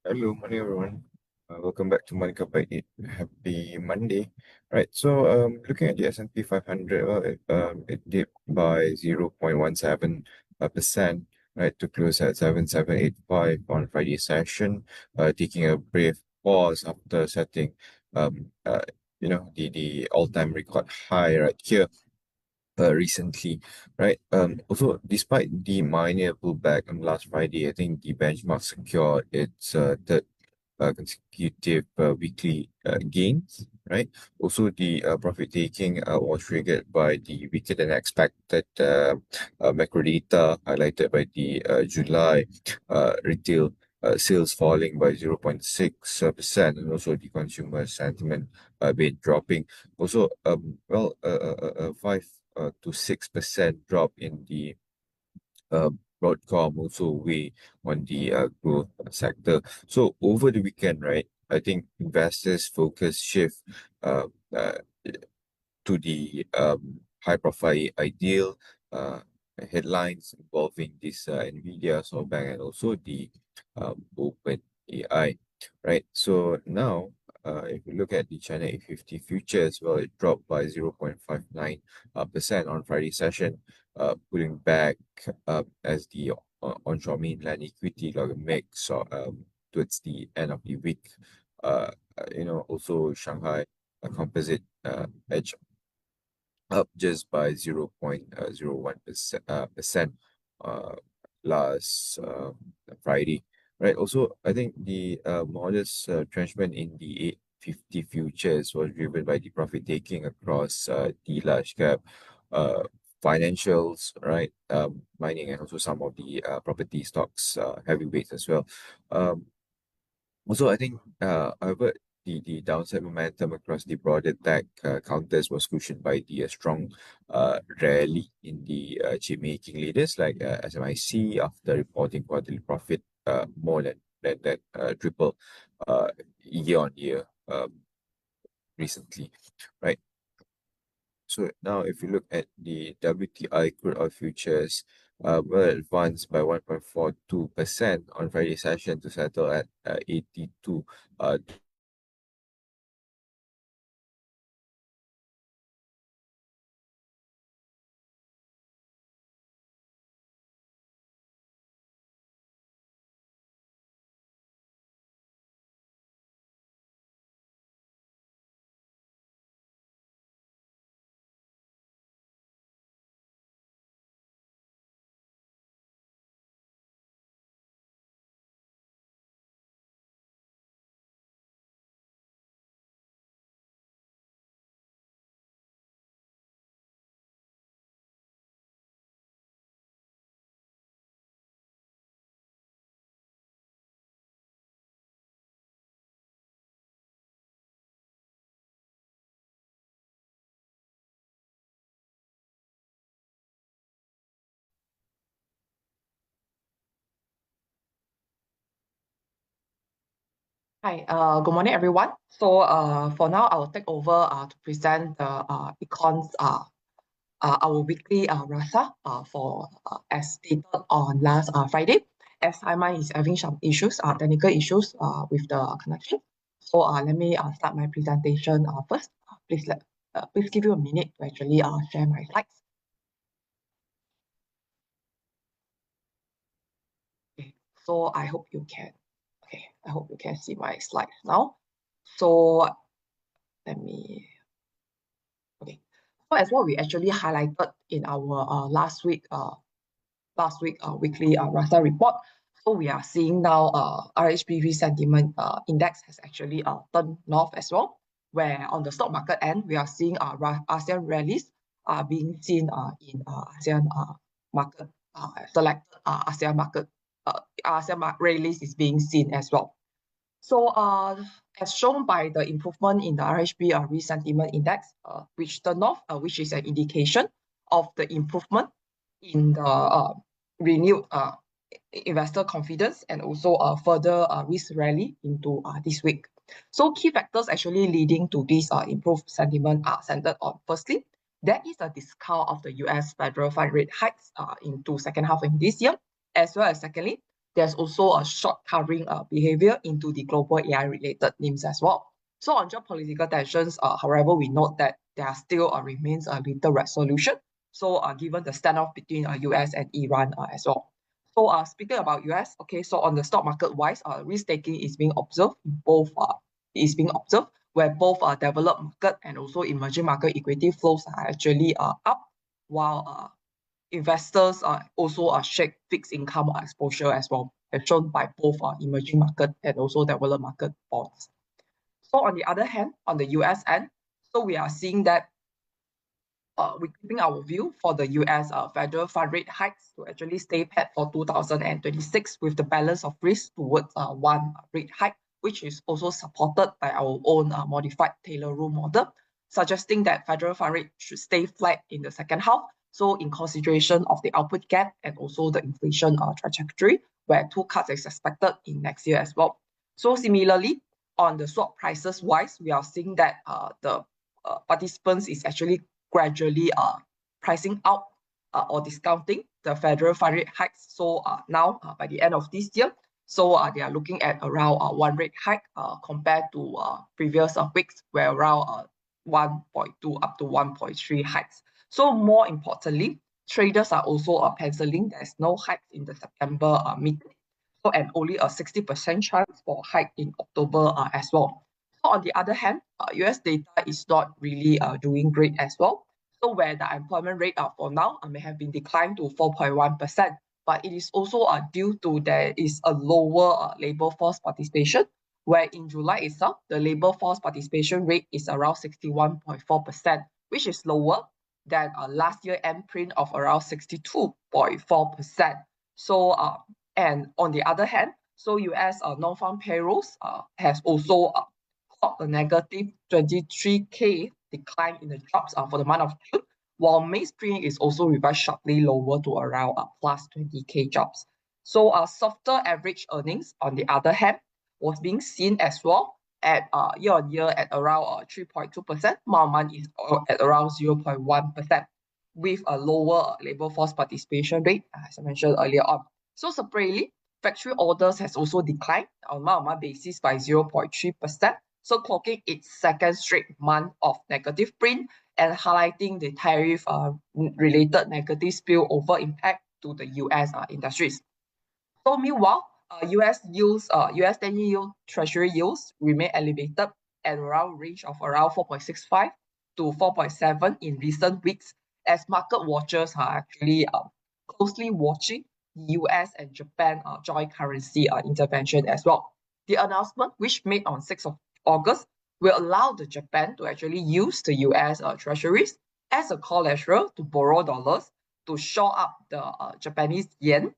Hello, morning everyone. Welcome back to Monica by 8. Happy Monday. Right, so looking at the S&P 500, well, it dipped by 0.17%, right, to close at 7785 on Friday session, taking a brief pause after setting, um, uh, the all-time record high right here recently, right? Also, despite the minor pullback on last Friday, I think the benchmark secured its third consecutive weekly gains, right? Also, the profit taking was triggered by the weaker than expected macro data highlighted by the July retail sales falling by 0.6%, and also the consumer sentiment bit dropping. Also, 5 to 6% drop in the uh, Broadcom also weigh on the growth sector. So over the weekend, right, I think investors' focus shift uh, uh, to the high-profile ideal uh, headlines involving this NVIDIA, SoftBank, and also the Open AI, right? So now, if you look at the China A50 futures, well, it dropped by 0.59% on Friday session, pulling back as the onshore mainland equity like a mix towards the end of the week. Also Shanghai Composite edge up just by 0.01% last Friday. Right. Also, I think the modest retrenchment in the 850 futures was driven by the profit taking across the large cap financials, right? Mining and also some of the property stocks, heavyweights as well. Um, Also, I think, however, the downside momentum across the broader tech counters was cushioned by the strong rally in the chip-making leaders like SMIC after reporting quarterly profit more than triple year on year recently, right? So now, if you look at the WTI crude oil futures, well, advanced by 1.42% on Friday session to settle at 82 Hi, good morning, everyone. For now, I will take over to present the econs our weekly Rasa as stated on last Friday, as Aiman is having some issues, technical issues with the connection. So let me start my presentation first. Please give you a minute to actually share my slides. Okay, so I hope you can. Okay, I hope you can see my slides now. So let me. Okay. So as what we actually highlighted in our last week weekly Rasa report, so we are seeing now RHBV sentiment index has actually turned north as well, where on the stock market end we are seeing ASEAN rallies are being seen in ASEAN market selected ASEAN rallies is being seen as well. So as shown by the improvement in the RHB resentiment index, which turned off, which is an indication of the improvement in the renewed investor confidence and also further risk rally into this week. So key factors actually leading to this improved sentiment are centered on, firstly, there is a discount of the US federal fund rate hikes into second half of this year, as well as secondly, there's also a short covering behavior into the global AI-related names as well. So on geopolitical tensions, however, we note that there still remains a little resolution. So given the standoff between US and Iran as well. So speaking about US, okay, so on the stock market wise, risk taking is being observed in both where both developed market and also emerging market equity flows are actually up, while investors also shake fixed income exposure as well, as shown by both emerging market and also developed market bonds. So on the other hand, on the US end, so we are seeing that we're keeping our view for the US federal fund rate hikes to actually stay pat for 2026 with the balance of risk towards one rate hike, which is also supported by our own modified Taylor rule model, suggesting that federal fund rate should stay flat in the second half. So in consideration of the output gap and also the inflation trajectory, where 2 cuts is expected in next year as well. So similarly, on the swap prices wise, we are seeing that the participants is actually gradually pricing out or discounting the federal fund rate hikes. So now by the end of this year, so they are looking at around one rate hike compared to previous weeks where around 1.2 up to 1.3 hikes. So more importantly, traders are also penciling there's no hike in the September meeting. So and only a 60% chance for hike in October as well. So on the other hand, US data is not really doing great as well. So where the unemployment rate for now may have been declined to 4.1%, but it is also due to there is a lower labor force participation, where in July itself, the labor force participation rate is around 61.4%, which is lower than last year end print of around 62.4%. So and on the other hand, so US non-farm payrolls has also clocked a negative 23K decline in the jobs for the month of June, while May's print is also revised sharply lower to around plus 20K jobs. So softer average earnings, on the other hand, was being seen as well at year-on-year at around 3.2%, month-on-month is at around 0.1%, with a lower labor force participation rate, as I mentioned earlier on. So separately, factory orders has also declined on month-on-month basis by 0.3%, so clocking its second straight month of negative print and highlighting the tariff-related negative spillover impact to the US industries. So meanwhile, US 10-year yield treasury yields remain elevated at around range of around 4.65 to 4.7 in recent weeks, as market watchers are actually closely watching US and Japan joint currency intervention as well. The announcement, which made on 6th of August, will allow the Japan to actually use the US treasuries as a collateral to borrow dollars to shore up the Japanese yen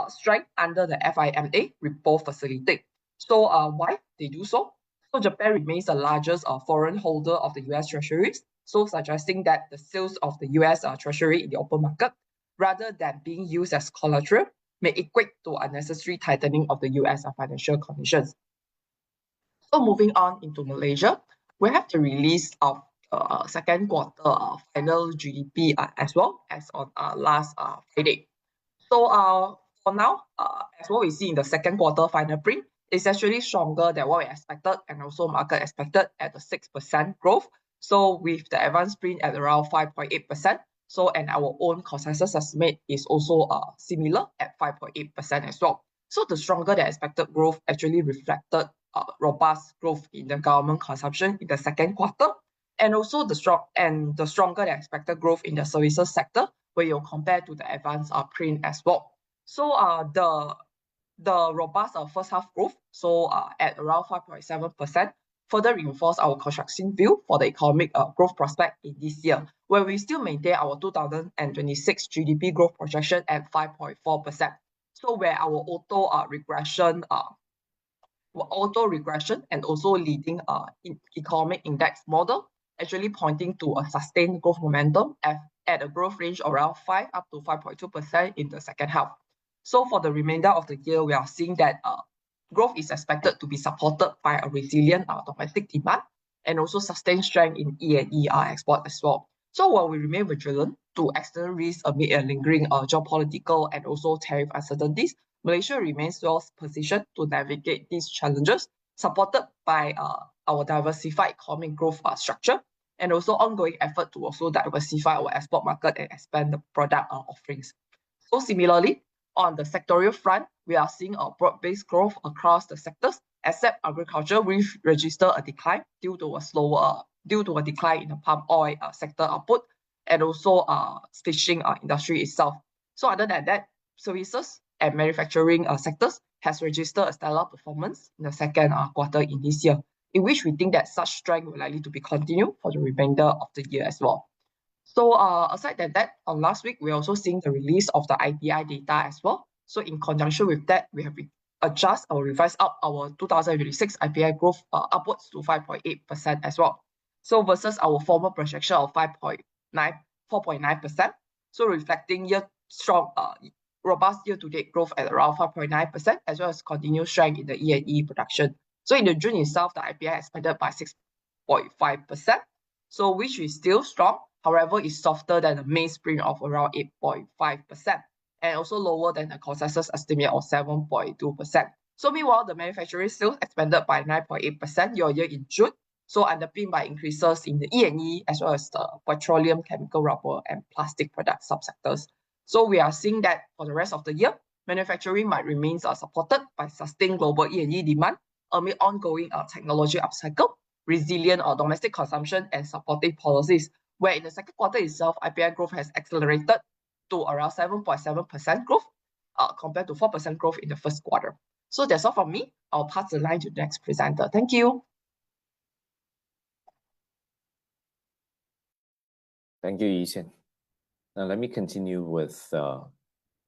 strength under the FIMA repo facility. So why they do so? So Japan remains the largest foreign holder of the US treasuries, so suggesting that the sales of the US treasury in the open market, rather than being used as collateral, may equate to unnecessary tightening of the US financial conditions. So moving on into Malaysia, we have the release of second quarter final GDP as well as on last Friday. So for now, as what we see in the second quarter final print, it's actually stronger than what we expected and also market expected at a 6% growth. So with the advanced print at around 5.8%. So and our own consensus estimate is also similar at 5.8% as well. So the stronger than expected growth actually reflected robust growth in the government consumption in the second quarter, and also the stronger than expected growth in the services sector when you compare to the advanced print as well. So the robust first half growth, so at around 5.7%, further reinforce our construction view for the economic growth prospect in this year, where we still maintain our 2026 GDP growth projection at 5.4%. So where our auto regression and also leading economic index model actually pointing to a sustained growth momentum at a growth range around 5 up to 5.2% in the second half. So for the remainder of the year, we are seeing that growth is expected to be supported by a resilient domestic demand and also sustained strength in E&E export as well. So while we remain vigilant to external risks amid a lingering geopolitical and also tariff uncertainties, Malaysia remains well positioned to navigate these challenges, supported by our diversified economic growth structure and also ongoing effort to also diversify our export market and expand the product offerings. So similarly, on the sectorial front, we are seeing a broad-based growth across the sectors, except agriculture, which registered a decline due to a decline in the palm oil sector output and also fishing industry itself. So other than that, services and manufacturing sectors has registered a stellar performance in the second quarter in this year, in which we think that such strength will likely to be continued for the remainder of the year as well. So aside than that, on last week, we're also seeing the release of the IPI data as well. So in conjunction with that, we have adjust or revise up our 2026 IPI growth upwards to 5.8% as well. So versus our former projection of 4.9%. So reflecting strong robust year-to-date growth at around 5.9%, as well as continued strength in the E&E production. So in the June itself, the IPI expanded by 6.5%, so which is still strong. However, it's softer than the mainstream of around 8.5%, and also lower than the consensus estimate of 7.2%. So meanwhile, the manufacturing sales expanded by 9.8% year-on-year in June, so underpinned by increases in the E&E as well as the petroleum, chemical, rubber, and plastic product subsectors. So we are seeing that for the rest of the year, manufacturing might remain supported by sustained global E&E demand amid ongoing technology upcycle, resilient domestic consumption, and supportive policies, where in the second quarter itself, IPI growth has accelerated to around 7.7% growth compared to 4% growth in the first quarter. So that's all from me. I'll pass the line to the next presenter. Thank you. Thank you, Sian. Now let me continue with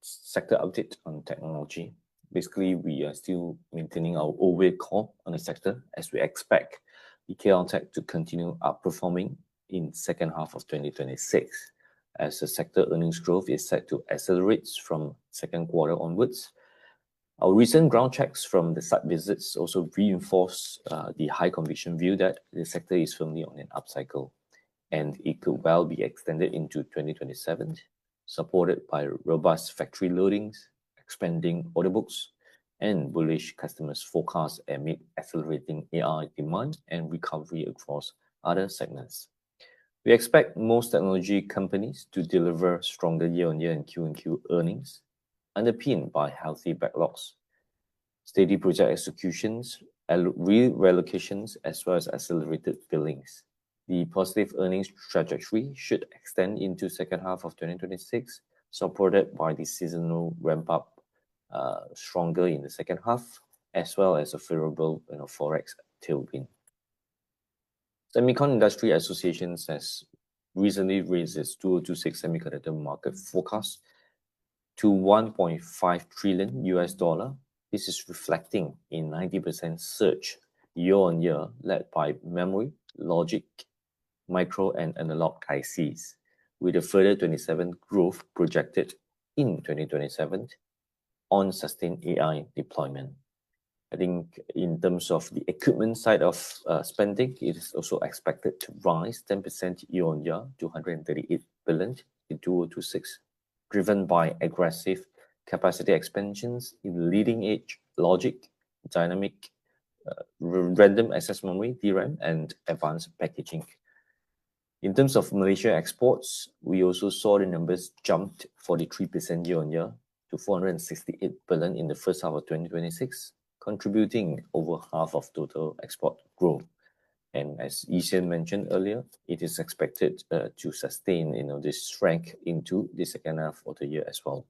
sector update on technology. Basically, we are still maintaining our overweight call on the sector as we expect EKL Tech to continue outperforming in second half of 2026 as the sector earnings growth is set to accelerate from second quarter onwards. Our recent ground checks from the site visits also reinforce the high conviction view that the sector is firmly on an upcycle, and it could well be extended into 2027, supported by robust factory loadings, expanding order books, and bullish customers' forecasts amid accelerating AI demand and recovery across other segments. We expect most technology companies to deliver stronger year-on-year and Q-on-Q earnings, underpinned by healthy backlogs, steady project executions, relocations, as well as accelerated billings. The positive earnings trajectory should extend into second half of 2026, supported by the seasonal ramp-up stronger in the second half, as well as a favorable forex tailwind. Semicon Industry Associations has recently raised its 2026 semiconductor market forecast to $1.5 trillion. This is reflecting a 90% surge year-on-year, led by memory, logic, micro and analog ICs, with a further 27% growth projected in 2027 on sustained AI deployment. I think in terms of the equipment side of spending, it is also expected to rise 10% year-on-year to 138 billion in 2026, driven by aggressive capacity expansions in leading-edge logic, dynamic random access memory, DRAM, and advanced packaging. In terms of Malaysia exports, we also saw the numbers jumped 43% year-on-year to 468 billion in the first half of 2026, contributing over half of total export growth. And as Sian mentioned earlier, it is expected to sustain this strength into the second half of the year as well.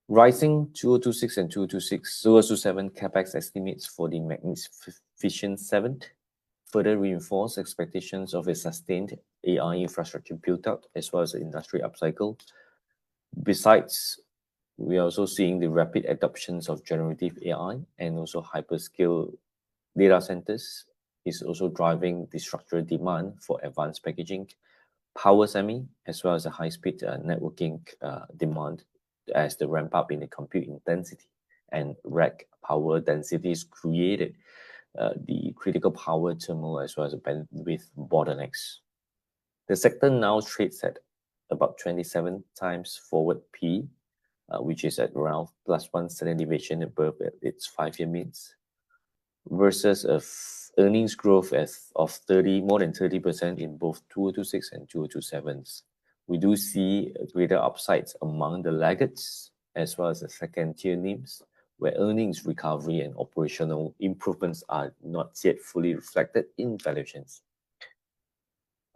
Rising 2026 and 2027 capex estimates for the Magnificent Seven further reinforce expectations of a sustained AI infrastructure build-out as well as the industry upcycle. Besides, we are also seeing the rapid adoptions of generative AI and also hyperscale data centers is also driving the structural demand for advanced packaging, power semi, as well as a high-speed networking demand as the ramp up in the compute intensity and rack power densities created the critical power terminal as well as bandwidth bottlenecks. The sector now trades at about 27 times forward P, which is at around +1 standard deviation above its 5-year means, versus earnings growth of more than 30% in both 2026 and 2027. We do see greater upsides among the laggards as well as the second-tier names, where earnings recovery and operational improvements are not yet fully reflected in valuations.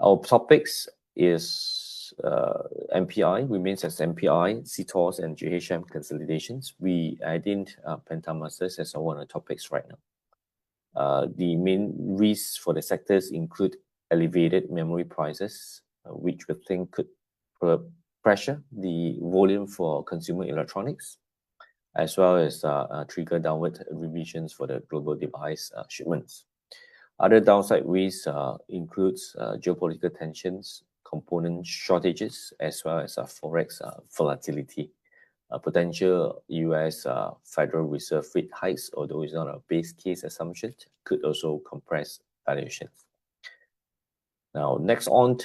Our topics is MPI remains as MPI, CTOS, and JHM consolidations. We add in Pentamasters as one of the topics right now. The main risks for the sectors include elevated memory prices, which we think could pressure the volume for consumer electronics, as well as trigger downward revisions for the global device shipments. Other downside risks includes geopolitical tensions, component shortages, as well as forex volatility. Potential US Federal Reserve rate hikes, although it's not a base case assumption, could also compress valuations. Now, next on,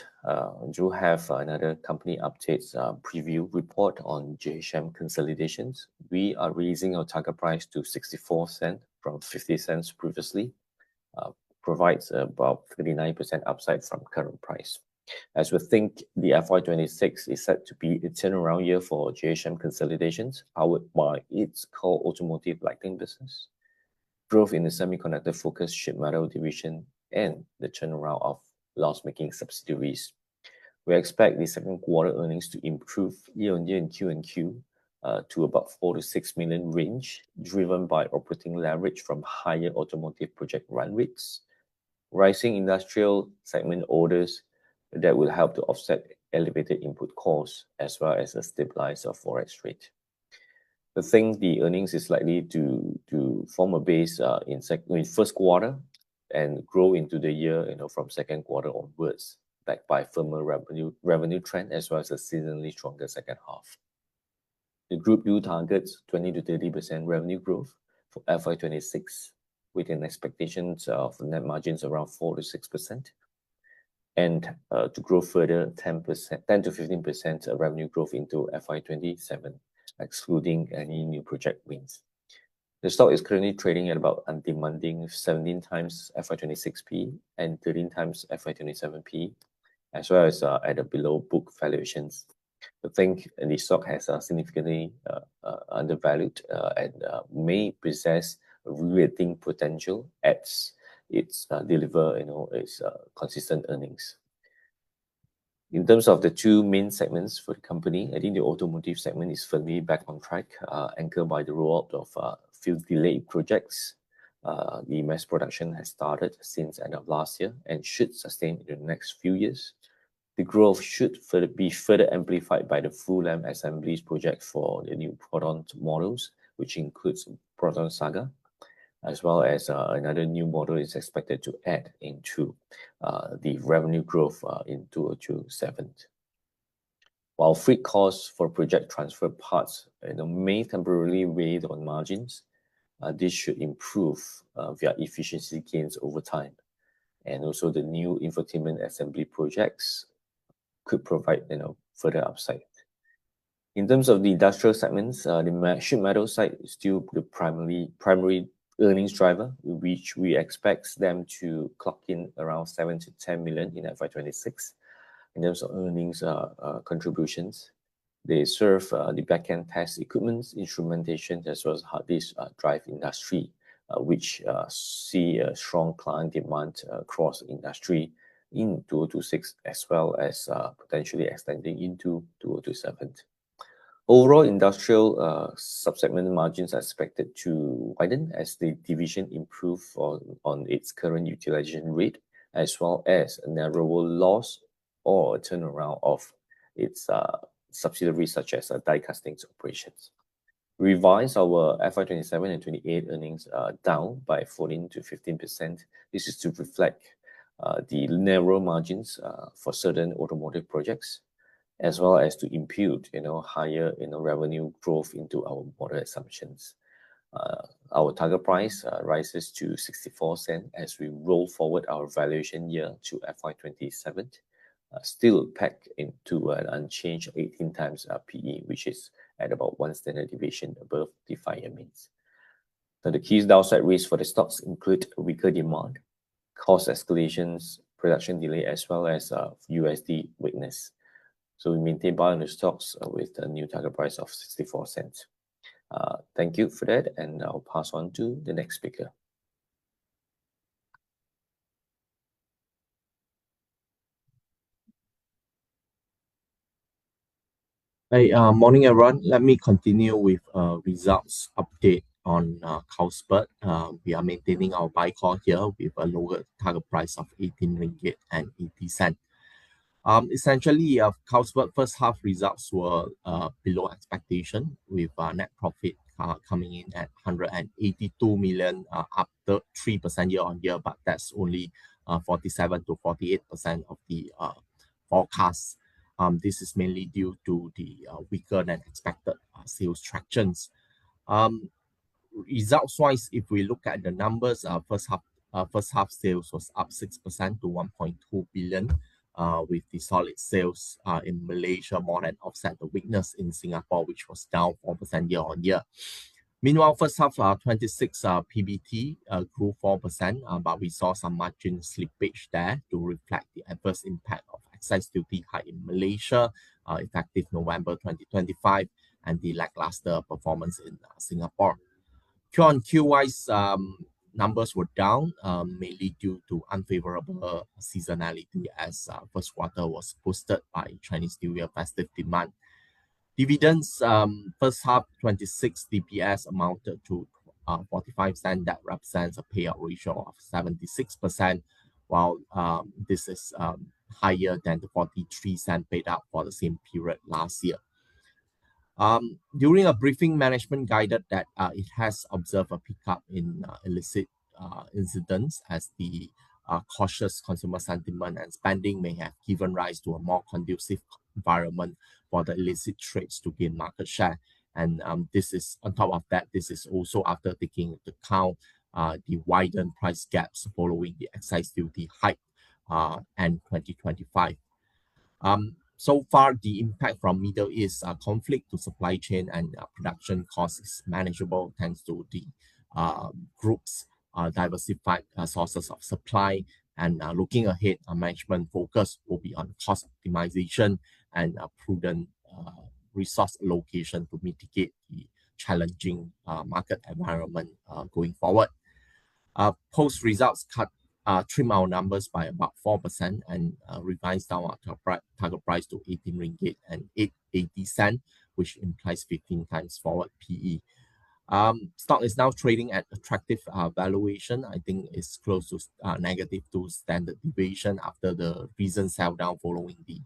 do have another company updates preview report on JHM consolidations. We are raising our target price to 64 cents from 50 cents previously, provides about 39% upside from current price. As we think the FY26 is set to be a turnaround year for JHM consolidations, powered by its core automotive lighting business, growth in the semiconductor-focused sheet metal division, and the turnaround of loss-making subsidiaries. We expect the second quarter earnings to improve year-on-year and Q-on-Q to about 4 to 6 million range, driven by operating leverage from higher automotive project run rates, rising industrial segment orders that will help to offset elevated input costs, as well as a stabilizer forex rate. I think the earnings is likely to form a base in first quarter and grow into the year, from second quarter onwards, backed by firmer revenue trend, as well as a seasonally stronger second half. The group do targets 20 to 30% revenue growth for FY26, with an expectations of net margins around 4 to 6%, and to grow further 10 to 15% revenue growth into FY27, excluding any new project wins. The stock is currently trading at about undemanding 17 times FY26 P and 13 times FY27 P, as well as at a below book valuations. I think the stock has significantly undervalued and may possess re-rating potential as it's deliver its consistent earnings. In terms of the two main segments for the company, I think the automotive segment is firmly back on track, anchored by the rollout of few delayed projects. The mass production has started since end of last year and should sustain in the next few years. The growth should be further amplified by the full lamp assemblies project for the new Proton models, which includes Proton Saga, as well as another new model is expected to add into the revenue growth in 2027. While freight costs for project transfer parts may temporarily weigh on margins, this should improve via efficiency gains over time. And also the new infotainment assembly projects could provide further upside. In terms of the industrial segments, the sheet metal side is still the primary earnings driver, which we expect them to clock in around 7 to 10 million in FY26. In terms of earnings contributions, they serve the back-end test equipment, instrumentation, as well as hard disk drive industry, which see a strong client demand across industry in 2026, as well as potentially extending into 2027. Overall, industrial subsegment margins are expected to widen as the division improve on its current utilization rate, as well as a narrower loss or a turnaround of its subsidiaries such as die casting operations. Revise our FY27 and 28 earnings down by 14 to 15%. This is to reflect the narrow margins for certain automotive projects, as well as to impute higher revenue growth into our model assumptions. Our target price rises to 64 cents as we roll forward our valuation year to FY27, still pegged into an unchanged 18 times PE, which is at about 1 standard deviation above the 5-year means. Now, the key downside risks for the stocks include weaker demand, cost escalations, production delay, as well as USD weakness. So we maintain buy on the stocks with a new target price of 64 cents. Thank you for that, and I'll pass on to the next speaker. Hey, morning everyone. Let me continue with results update on Carlsberg. We are maintaining our buy call here with a lower target price of 18 ringgit and 80 cent. Essentially, Carlsberg first half results were below expectation, with net profit coming in at 182 million, up 3% year on year, but that's only 47 to 48% of the forecast. This is mainly due to the weaker than expected sales tractions. Results-wise, if we look at the numbers, first half sales was up 6% to 1.2 billion, with the solid sales in Malaysia more than offset the weakness in Singapore, which was down 4% year on year. Meanwhile, first half 26 PBT grew 4%, but we saw some margin slippage there to reflect the adverse impact of excise duty hike in Malaysia, effective November 2025, and the lackluster performance in Singapore. Q on Q wise, numbers were down, mainly due to unfavorable seasonality, as first quarter was boosted by Chinese New Year festive demand. Dividends, first half 26 DPS amounted to 45 cents. That represents a payout ratio of 76%, while this is higher than the 43 cents paid out for the same period last year. During a briefing, management guided that it has observed a pickup in illicit incidents, as the cautious consumer sentiment and spending may have given rise to a more conducive environment for the illicit trades to gain market share. And this is on top of that, this is also after taking into account the widened price gaps following the excise duty hike and 2025. So far, the impact from Middle East conflict to supply chain and production costs is manageable thanks to the group's diversified sources of supply. And looking ahead, management focus will be on cost optimization and prudent resource allocation to mitigate the challenging market environment going forward. Post results trim our numbers by about 4% and revised down our target price to 18 ringgit and 80 cents, which implies 15 times forward PE. Stock is now trading at attractive valuation. I think it's close to -2 standard deviation after the recent sell down following the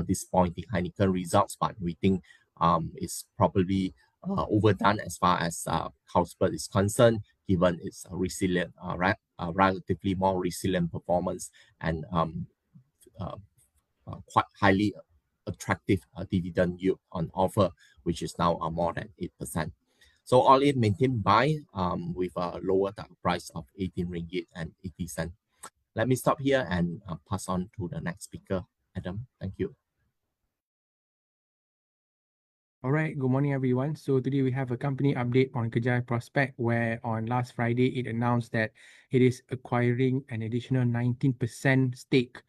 disappointing Heineken results, but we think it's probably overdone as far as Carlsberg is concerned, given its resilient, relatively more resilient performance and quite highly attractive dividend yield on offer, which is now more than 8%. So all in maintained buy with a lower target price of 18 ringgit and 80 cents. Let me stop here and pass on to the next speaker, Adam. Thank you. All right, good morning everyone. So today we have a company update on Kerjaya Prospek, where on last Friday it announced that it is acquiring an additional 19% stake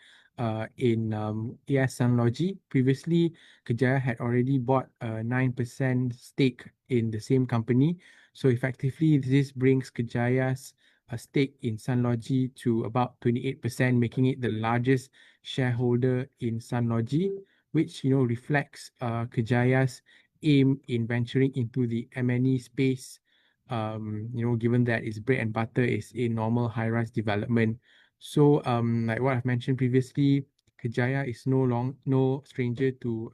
in AS Sunlogy. Previously, Kerjaya had already bought a 9% stake in the same company. So effectively, this brings Kerjaya's stake in Sunlogy to about 28%, making it the largest shareholder in Sunlogy, which reflects Kerjaya's aim in venturing into the M&E space. Given that its bread and butter is in normal high-rise development. So like what I've mentioned previously, Kerjaya is no stranger to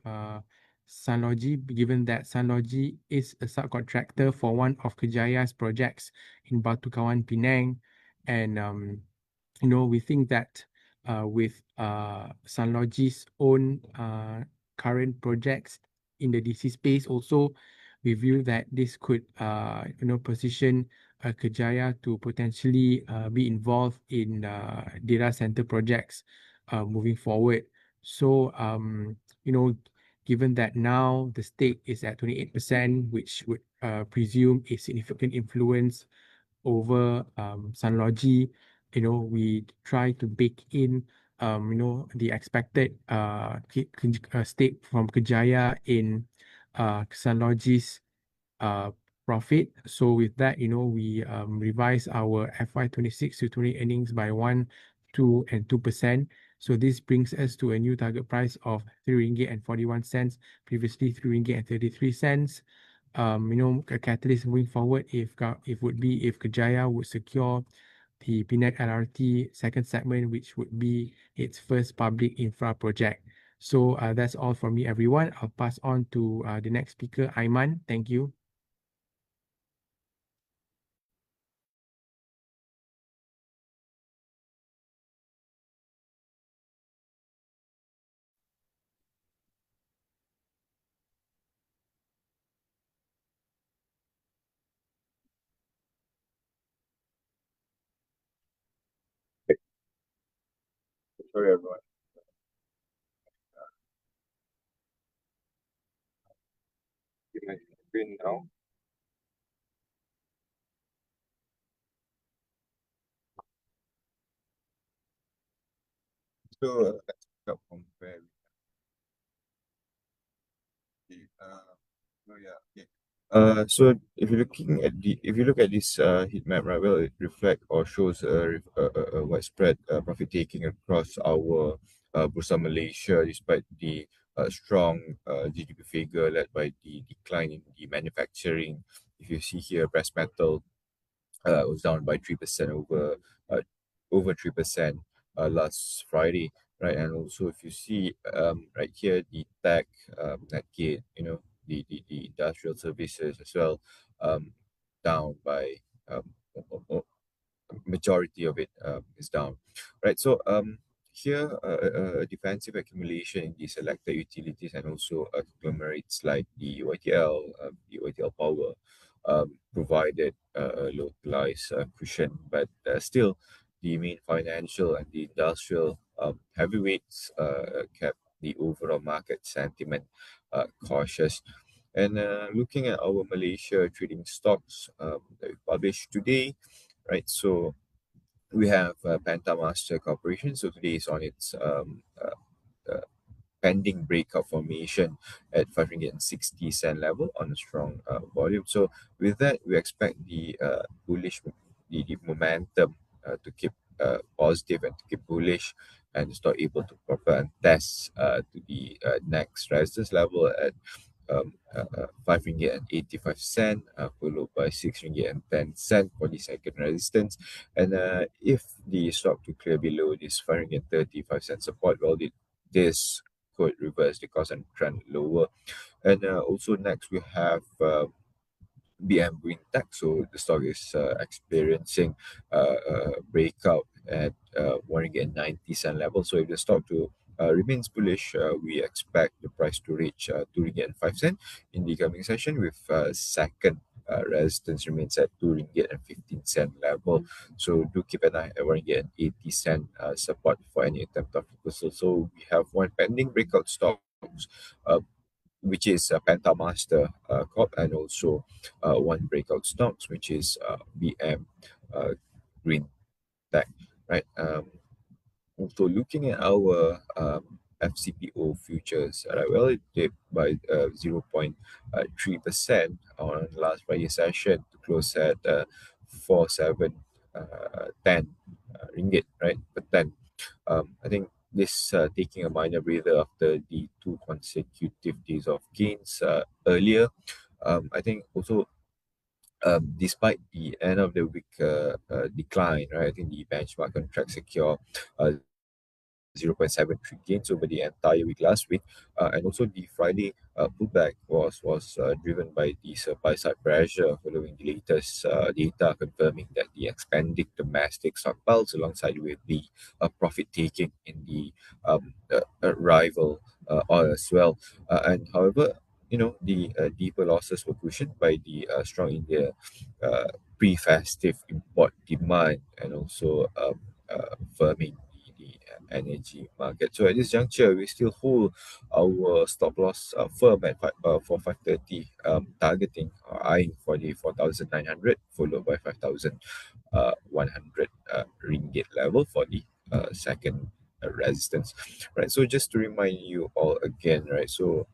Sunlogy, given that Sunlogy is a subcontractor for one of Kerjaya's projects in Batu Kawan, Penang, and we think that with Sunlogy's own current projects in the DC space, also we view that this could position Kerjaya to potentially be involved in data center projects moving forward. So given that now the stake is at 28%, which would presume a significant influence over Sunlogy. We try to bake in the expected stake from Kerjaya in Sunlogy's profit. So with that, we revise our FY26 to 20 earnings by 1, 2, and 2%. So this brings us to a new target price of RM3.41, previously RM3.33. A catalyst moving forward if Kerjaya would secure the Penang LRT second segment, which would be its first public infra project. So that's all from me, everyone. I'll pass on to the next speaker, Aiman. Thank you. Sorry, everyone. You might screen now. So let's pick up from where we oh yeah, okay. So if you look at this heat map, right, well, it reflect or shows a widespread profit taking across our Bursa Malaysia, despite the strong GDP figure led by the decline in the manufacturing. If you see here, brass metal was down by 3% uh, over 3% last Friday, right? And also, if you see right here, the tech, Netgate, the industrial services as well, um, down by majority of it is down, right? So here a defensive accumulation in the selected utilities and also conglomerates like the UITL Power provided a localized cushion, but still the main financial and the industrial heavyweights kept the overall market sentiment cautious. And looking at our Malaysia trading stocks that we published today, right? So we have Pentamaster Corporation. So today is on its pending breakout formation at 560 cent level on a strong volume. So with that, we expect the the momentum to keep positive and to keep bullish, and it's not able to proper and test to the next resistance level at RM5.85, followed by RM6.10 for the second resistance. And if the stock to clear below this RM5.35 support, well, this could reverse the cost and trend lower. And also next we have BM Green Tech. So the stock is experiencing a breakout at RM1.90 level. So if the stock to remains bullish, we expect the price to reach RM2.05 in the coming session, with second resistance remains at RM2.15 level. So do keep an eye at RM1.80 support for any attempt of reversal. So we have one pending breakout stocks, uh, which is Pentamaster Corp, and also one breakout stocks, which is BM uh, Green Tech, right? Also looking at our FCPO futures, well, it dipped by 0.3% on last Friday session to close at 4710 ringgit, right, per 10. I think this taking a minor breather after the two consecutive days of gains earlier. I think also despite the end of the week decline, right? I think the benchmark contract secure 0.73 gains over the entire week last week, and also the Friday pullback was driven by the supply side pressure following the latest data confirming that the expanding domestic stockpiles alongside with the profit taking in the rival oil as well. And however, the deeper losses were cushioned by the strong India pre-festive import demand, and also firming the energy market. So at this juncture, we still hold our stop loss firm at for 530, targeting or eyeing for the 4,900, followed by 5,100 ringgit level for the second resistance. Right. So just to remind you all again, right? So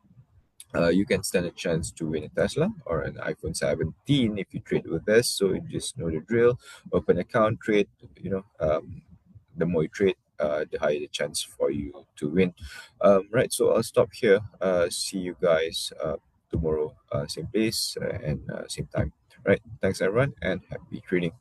you can stand a chance to win a Tesla or an iPhone 17 if you trade with us. So you just know the drill. Open account, trade. The more you trade, the higher the chance for you to win. Right. So I'll stop here. See you guys tomorrow, same place and same time. Right. Thanks everyone, and happy trading.